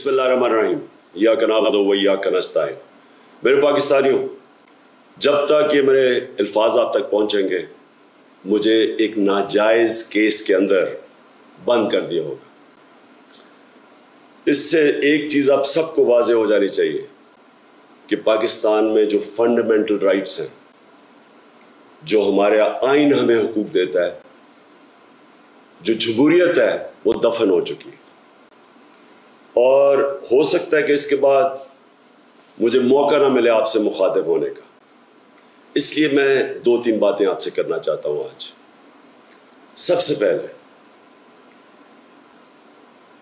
बिस्मिल्लाहिर्रहमानिर्रहीम इय्याक नअबुदु व इय्याक नस्तईन। मेरे पाकिस्तानियों, जब तक ये मेरे अल्फाज आप तक पहुंचेंगे मुझे एक नाजायज़ केस के अंदर बंद कर दिया होगा। इससे एक चीज़ आप सबको वाज़े हो जानी चाहिए कि पाकिस्तान में जो फंडामेंटल राइट्स हैं, जो हमारे आइन हमें हुकूक देता है, जो जमहूरियत है, वो दफन हो चुकी है। और हो सकता है कि इसके बाद मुझे मौका ना मिले आपसे मुखातिब होने का, इसलिए मैं 2-3 बातें आपसे करना चाहता हूं आज। सबसे पहले,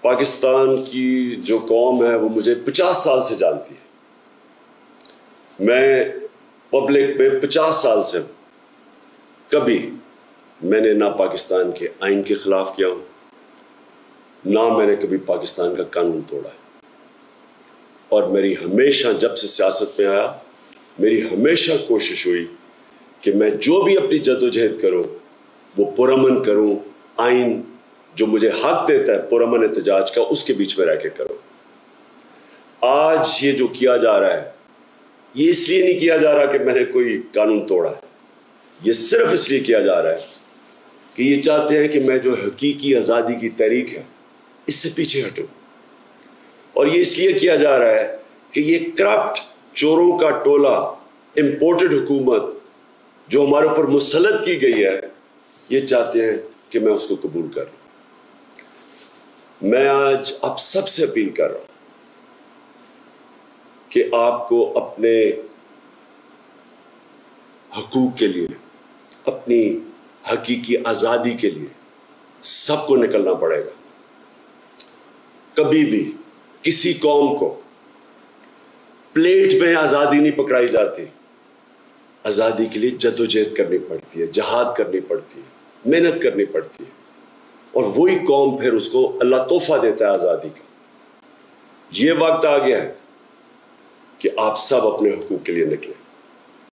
पाकिस्तान की जो कौम है वो मुझे 50 साल से जानती है। मैं पब्लिक में 50 साल से हूं। कभी मैंने ना पाकिस्तान के आइन के खिलाफ किया हूं, ना मैंने कभी पाकिस्तान का कानून तोड़ा है। और मेरी हमेशा, जब से सियासत में आया, मेरी हमेशा कोशिश हुई कि मैं जो भी अपनी जद्दोजहद करूं वो पुरअमन करूं, आइन जो मुझे हक देता है पुरअमन एहतजाज का, उसके बीच में रह के करूं। आज ये जो किया जा रहा है, ये इसलिए नहीं किया जा रहा कि मैंने कोई कानून तोड़ा है, ये सिर्फ इसलिए किया जा रहा है कि ये चाहते हैं कि मैं जो हकीकी आज़ादी की तहरीक है इससे पीछे हटूं। और ये इसलिए किया जा रहा है कि ये करप्ट चोरों का टोला, इंपोर्टेड हुकूमत जो हमारे ऊपर मुसल्लत की गई है, ये चाहते हैं कि मैं उसको कबूल कर लूं। मैं आज आप सबसे अपील कर रहा हूं कि आपको अपने हकूक के लिए, अपनी हकीकी आज़ादी के लिए सबको निकलना पड़ेगा। कभी भी किसी कौम को प्लेट में आज़ादी नहीं पकड़ाई जाती। आज़ादी के लिए जद्दोजहद करनी पड़ती है, जहाद करनी पड़ती है, मेहनत करनी पड़ती है, और वही कौम फिर उसको अल्लाह तोहफा देता है आज़ादी का। ये वक्त आ गया है कि आप सब अपने हुकूक के लिए निकलें।